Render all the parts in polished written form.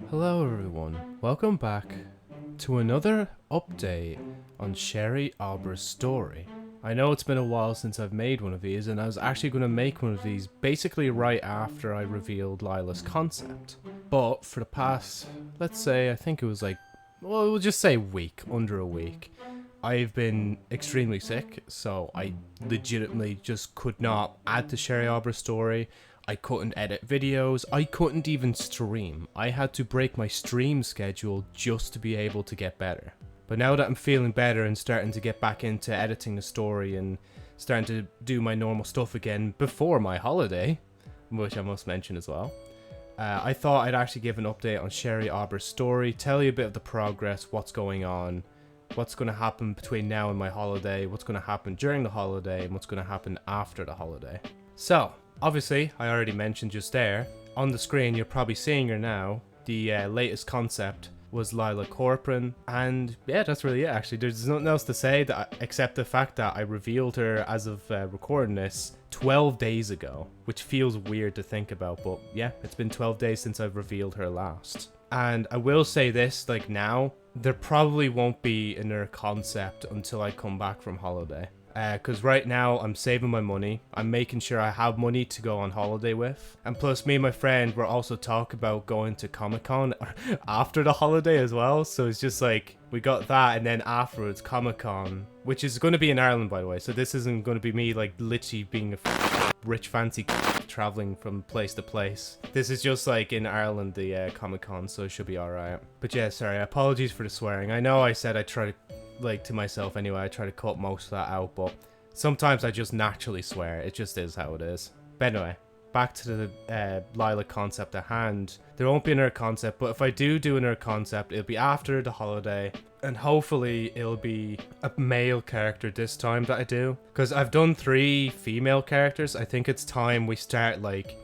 Hello everyone, welcome back to another update on Sherry Aweber's story. I know it's been a while since I've made one of these, and I was actually going to make one of these basically right after I revealed Lyla's concept. But for the past, let's say, I think it was like, well, we'll just say week, under a week, I've been extremely sick, so I legitimately just could not add to Sherry Aweber's story. I couldn't edit videos, I couldn't even stream. I had to break my stream schedule just to be able to get better. But now that I'm feeling better and starting to get back into editing the story and starting to do my normal stuff again before my holiday, which I must mention as well, I thought I'd actually give an update on Sherry Aweber's story, tell you a bit of the progress, what's going on, what's going to happen between now and my holiday, what's going to happen during the holiday, and what's going to happen after the holiday. So, obviously, I already mentioned just there, on the screen you're probably seeing her now, the latest concept was Lyla Corpern, and yeah, that's really it actually. There's nothing else to say except the fact that I revealed her as of recording this 12 days ago, which feels weird to think about, but yeah, it's been 12 days since I've revealed her last. And I will say this, like now, there probably won't be another concept until I come back from holiday. Because right now I'm saving my money, I'm making sure I have money to go on holiday with, and plus me and my friend were also talking about going to Comic-Con after the holiday as well, so it's just like, we got that, and then afterwards Comic-Con, which is going to be in Ireland by the way, so this isn't going to be me like literally being a rich fancy traveling from place to place. This is just like in Ireland, the Comic-Con, so it should be alright. But yeah, sorry, apologies for the swearing. I know I said I try to, like, to myself anyway, I try to cut most of that out, but sometimes I just naturally swear. It just is how it is. But anyway, back to the Lyla concept at hand. There won't be another concept, but if I do another concept, it'll be after the holiday, and hopefully it'll be a male character this time that I do, because I've done 3 female characters. I think it's time we start like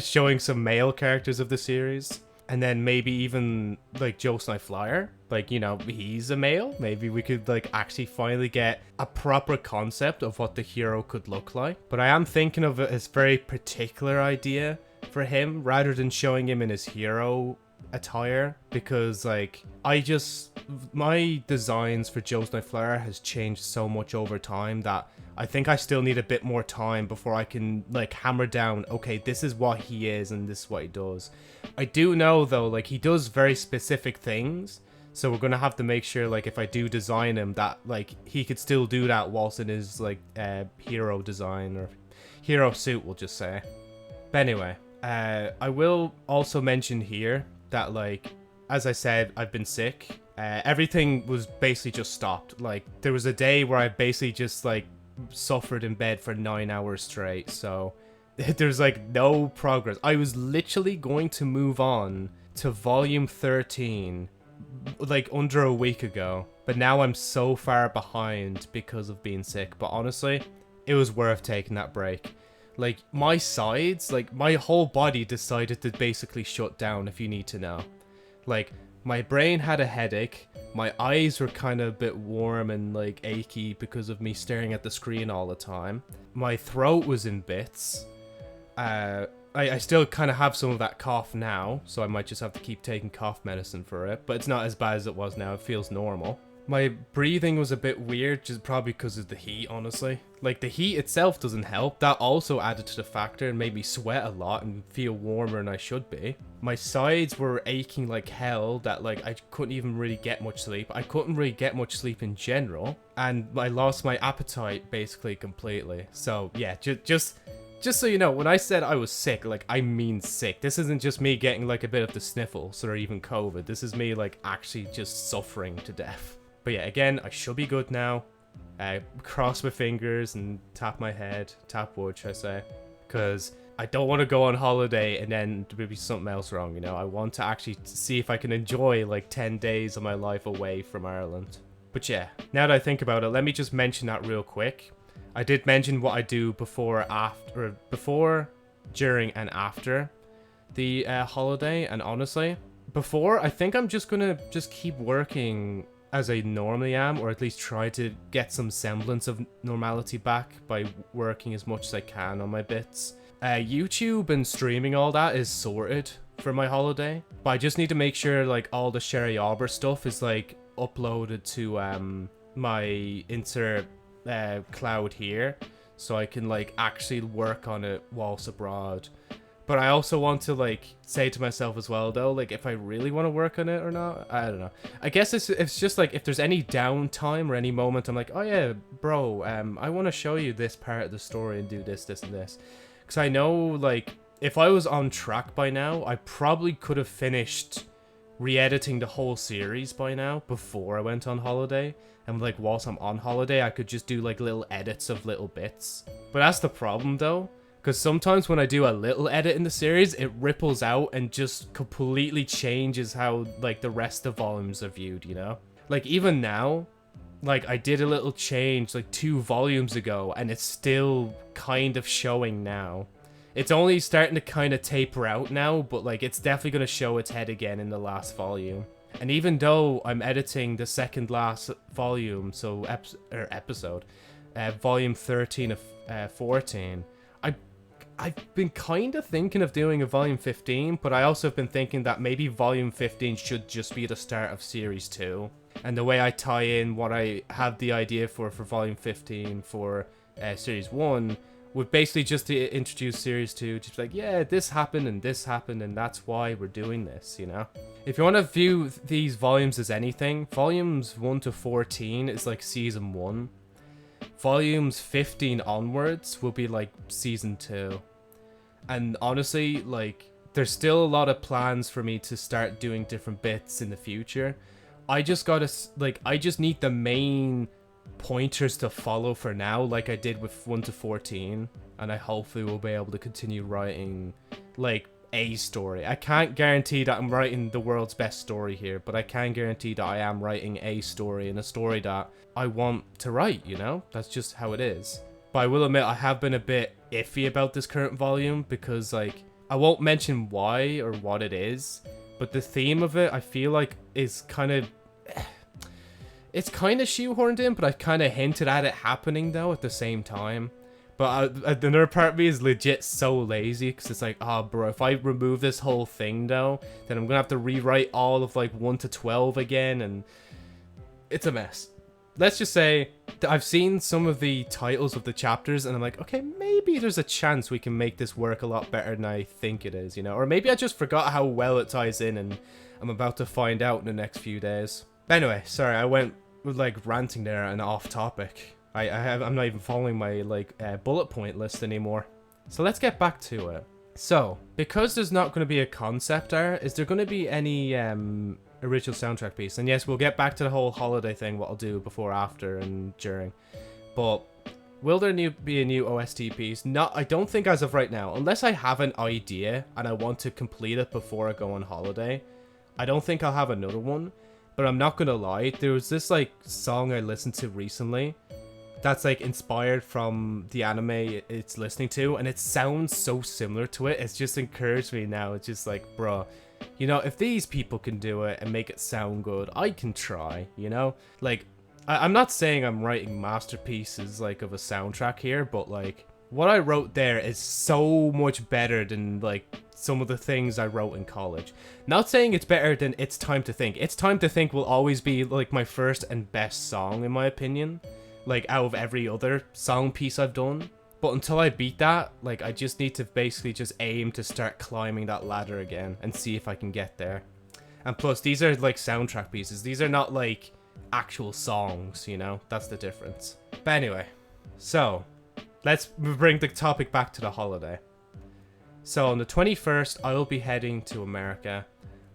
showing some male characters of the series. And then maybe even like Joe Snipe Flyer, like, you know, he's a male. Maybe we could like actually finally get a proper concept of what the hero could look like. But I am thinking of a very particular idea for him rather than showing him in his hero attire, because like my designs for Joe Snipe Flyer has changed so much over time that I think I still need a bit more time before I can like hammer down, okay, this is what he is and this is what he does. I do know though, like he does very specific things, so we're gonna have to make sure like if I do design him that like he could still do that whilst in his like hero design or hero suit, we'll just say. But anyway, I will also mention here that like, as I said, I've been sick. Everything was basically just stopped. Like there was a day where I basically just like suffered in bed for 9 hours straight, so there's like no progress. I was literally going to move on to volume 13 like under a week ago, but now I'm so far behind because of being sick. But honestly, it was worth taking that break. Like my sides, like my whole body decided to basically shut down, if you need to know. Like my brain had a headache, my eyes were kind of a bit warm and like achy because of me staring at the screen all the time. My throat was in bits. I still kind of have some of that cough now, so I might just have to keep taking cough medicine for it, but it's not as bad as it was now. It feels normal. My breathing was a bit weird, just probably because of the heat, honestly. Like, the heat itself doesn't help. That also added to the factor and made me sweat a lot and feel warmer than I should be. My sides were aching like hell that, like, I couldn't even really get much sleep. I couldn't really get much sleep in general. And I lost my appetite, basically, completely. So, yeah, just so you know, when I said I was sick, like, I mean sick. This isn't just me getting, like, a bit of the sniffles or even COVID. This is me, like, actually just suffering to death. But yeah, again, I should be good now. Cross my fingers and tap my head. Tap wood, should I say. Because I don't want to go on holiday and then there be something else wrong, you know? I want to actually see if I can enjoy, like, 10 days of my life away from Ireland. But yeah, now that I think about it, let me just mention that real quick. I did mention what I do before, during, and after the holiday. And honestly, before, I think I'm just gonna keep working as I normally am, or at least try to get some semblance of normality back by working as much as I can on my bits. YouTube and streaming, all that is sorted for my holiday. But I just need to make sure like all the Sherry Aweber stuff is like uploaded to my Inter cloud here, so I can like actually work on it whilst abroad. But I also want to like say to myself as well though, like if I really want to work on it or not, I don't know. I guess it's just like if there's any downtime or any moment I'm like, oh yeah, bro, I want to show you this part of the story and do this, this, and this. Because I know like if I was on track by now, I probably could have finished re-editing the whole series by now before I went on holiday. And like whilst I'm on holiday, I could just do like little edits of little bits. But that's the problem though. Because sometimes when I do a little edit in the series, it ripples out and just completely changes how, like, the rest of volumes are viewed, you know? Like, even now, like, I did a little change, like, 2 volumes ago, and it's still kind of showing now. It's only starting to kind of taper out now, but, like, it's definitely going to show its head again in the last volume. And even though I'm editing the second last volume, so episode, volume 13 of 14, I've been kind of thinking of doing a volume 15, but I also have been thinking that maybe volume 15 should just be the start of series 2. And the way I tie in what I have the idea for volume 15 for series 1 would basically just to introduce series 2, just like, yeah, this happened and that's why we're doing this, you know? If you want to view these volumes as anything, volumes 1 to 14 is like season 1. Volumes 15 onwards will be like season 2. And honestly, like, there's still a lot of plans for me to start doing different bits in the future. I just gotta, like, I just need the main pointers to follow for now, like I did with 1 to 14. And I hopefully will be able to continue writing, like, a story. I can't guarantee that I'm writing the world's best story here, but I can guarantee that I am writing a story, and a story that I want to write, you know? That's just how it is. But I will admit, I have been a bit iffy about this current volume, because, like, I won't mention why or what it is, but the theme of it, I feel like, is kind of... It's kind of shoehorned in, but I've kind of hinted at it happening, though, at the same time. But another part of me is legit so lazy, because it's like, oh, bro, if I remove this whole thing, though, then I'm going to have to rewrite all of, like, 1 to 12 again, and it's a mess. Let's just say that I've seen some of the titles of the chapters, and I'm like, okay, maybe there's a chance we can make this work a lot better than I think it is, you know? Or maybe I just forgot how well it ties in, and I'm about to find out in the next few days. But anyway, sorry, I went, like, ranting there and off topic. I'm not even following my, like, bullet point list anymore. So let's get back to it. So, because there's not going to be a concept art, is there going to be any original soundtrack piece? And yes, we'll get back to the whole holiday thing, what I'll do before, after, and during. But will there be a new OST piece? I don't think as of right now. Unless I have an idea and I want to complete it before I go on holiday, I don't think I'll have another one. But I'm not going to lie, there was this, like, song I listened to recently that's, like, inspired from the anime it's listening to, and it sounds so similar to it. It's just encouraged me now. It's just like, bro, you know, if these people can do it and make it sound good, I can try, you know? Like, I'm not saying I'm writing masterpieces, like, of a soundtrack here, but, like, what I wrote there is so much better than, like, some of the things I wrote in college. Not saying it's better than It's Time to Think. It's Time to Think will always be, like, my first and best song, in my opinion. Like, out of every other song piece I've done. But until I beat that, like, I just need to basically just aim to start climbing that ladder again and see if I can get there. And plus, these are, like, soundtrack pieces. These are not, like, actual songs, you know? That's the difference. But anyway, so, let's bring the topic back to the holiday. So, on the 21st, I will be heading to America,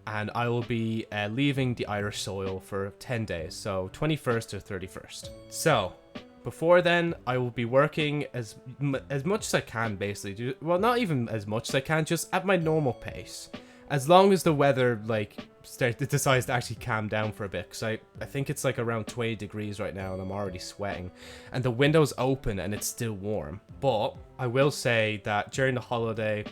and I will be leaving the Irish soil for 10 days, so 21st or 31st. So, before then, I will be working as much as I can, basically. Well, not even as much as I can, just at my normal pace. As long as the weather, like, decides to actually calm down for a bit, because I think it's, like, around 20 degrees right now, and I'm already sweating. And the window's open, and it's still warm. But I will say that during the holiday,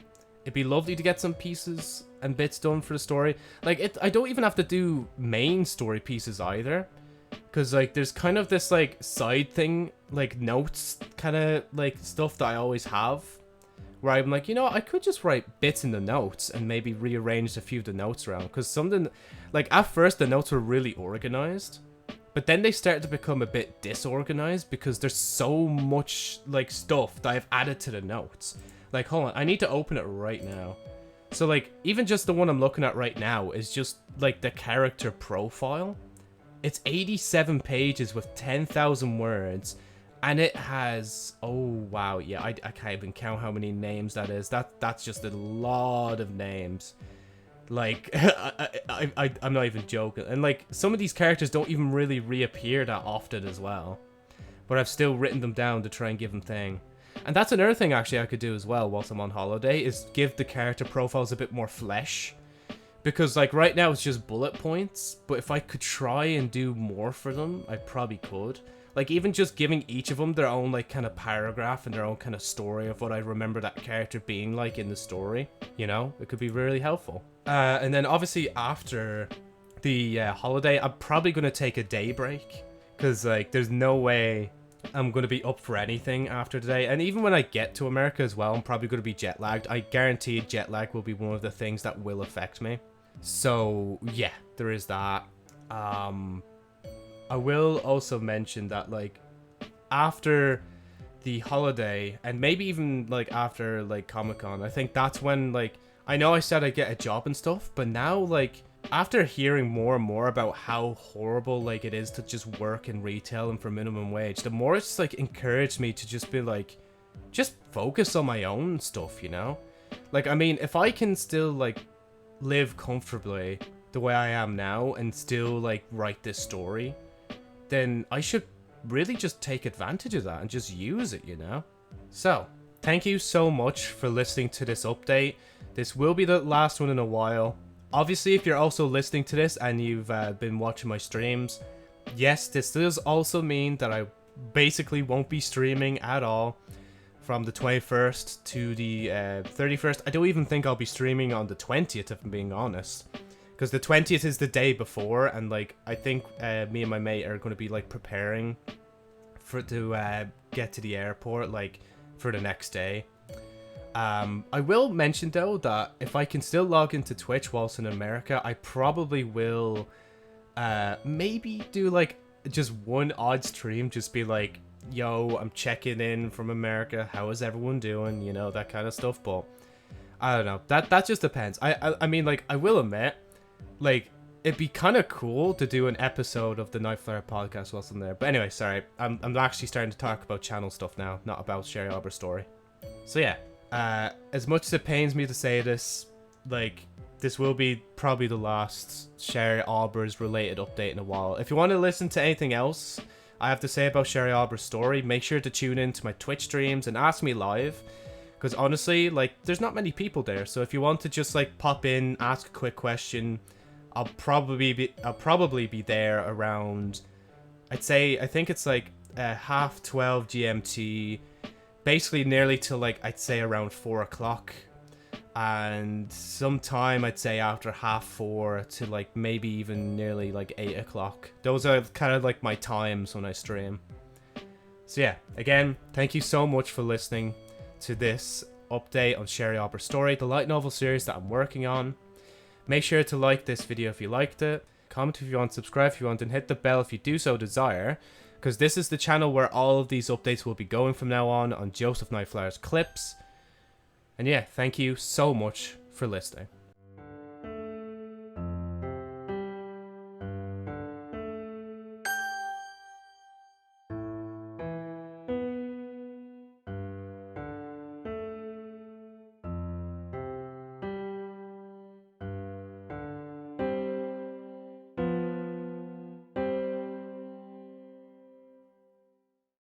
it'd be lovely to get some pieces and bits done for the story. Like, I don't even have to do main story pieces either. Because, like, there's kind of this, like, side thing, like, notes kind of, like, stuff that I always have. where I'm like, you know what, I could just write bits in the notes and maybe rearrange a few of the notes around. Because something, like, at first the notes were really organized, but then they started to become a bit disorganized because there's so much, like, stuff that I've added to the notes. Like, hold on, I need to open it right now. So, like, even just the one I'm looking at right now is just, like, the character profile. It's 87 pages with 10,000 words, and it has, oh, wow, yeah, I can't even count how many names that is. That's just a lot of names. Like, I'm not even joking. And, like, some of these characters don't even really reappear that often as well. But I've still written them down to try and give them thing. And that's another thing, actually, I could do as well whilst I'm on holiday, is give the character profiles a bit more flesh. Because, like, right now it's just bullet points, but if I could try and do more for them, I probably could. Like, even just giving each of them their own, like, kind of paragraph and their own kind of story of what I remember that character being like in the story, you know? It could be really helpful. And then, obviously, after the holiday, I'm probably going to take a day break. Because, like, there's no way I'm going to be up for anything after today. And even when I get to America as well, I'm probably going to be jet lagged. I guarantee jet lag will be one of the things that will affect me. So, yeah, there is that. I will also mention that, like, after the holiday, and maybe even, like, after, like, Comic-Con, I think that's when, like, I know I said I'd get a job and stuff, but now, like, after hearing more and more about how horrible, like, it is to just work in retail and for minimum wage, the more it's, like, encouraged me to just be, like, just focus on my own stuff, you know? Like, I mean, if I can still, like, live comfortably the way I am now and still, like, write this story, then I should really just take advantage of that and just use it, you know? So, thank you so much for listening to this update. This will be the last one in a while. Obviously, if you're also listening to this and you've been watching my streams, yes, this does also mean that I basically won't be streaming at all from the 21st to the 31st. I don't even think I'll be streaming on the 20th, if I'm being honest. Because the 20th is the day before, and, like, I think me and my mate are going to be, like, preparing to get to the airport, like, for the next day. I will mention, though, that if I can still log into Twitch whilst in America, I probably will maybe do, like, just one odd stream, just be like, yo, I'm checking in from America, how is everyone doing, you know, that kind of stuff. But I don't know, that just depends. I mean, like, I will admit, like, it'd be kind of cool to do an episode of the Nightflyer podcast whilst I'm there. But anyway, sorry, I'm actually starting to talk about channel stuff now, not about Sherry Aweber's story. So yeah, as much as it pains me to say this, like, this will be probably the last Sherry Aweber's related update in a while. If you want to listen to anything else I have to say about Sherry Aweber's story, make sure to tune in to my Twitch streams and ask me live. Because honestly, like, there's not many people there. So if you want to just, like, pop in, ask a quick question, I'll probably be there around, I think it's like 12:30 GMT, basically nearly till, like, I'd say around 4 o'clock. And sometime I'd say after 4:30 to, like, maybe even nearly like 8 o'clock. Those are kind of like my times when I stream. So yeah, again, thank you so much for listening to this update on Sherry Aweber's story, the light novel series that I'm working on. Make sure to like this video if you liked it, comment if you want, subscribe if you want, and hit the bell if you do so desire, because this is the channel where all of these updates will be going from now on Joseph Nightflyer's clips. And yeah, thank you so much for listening.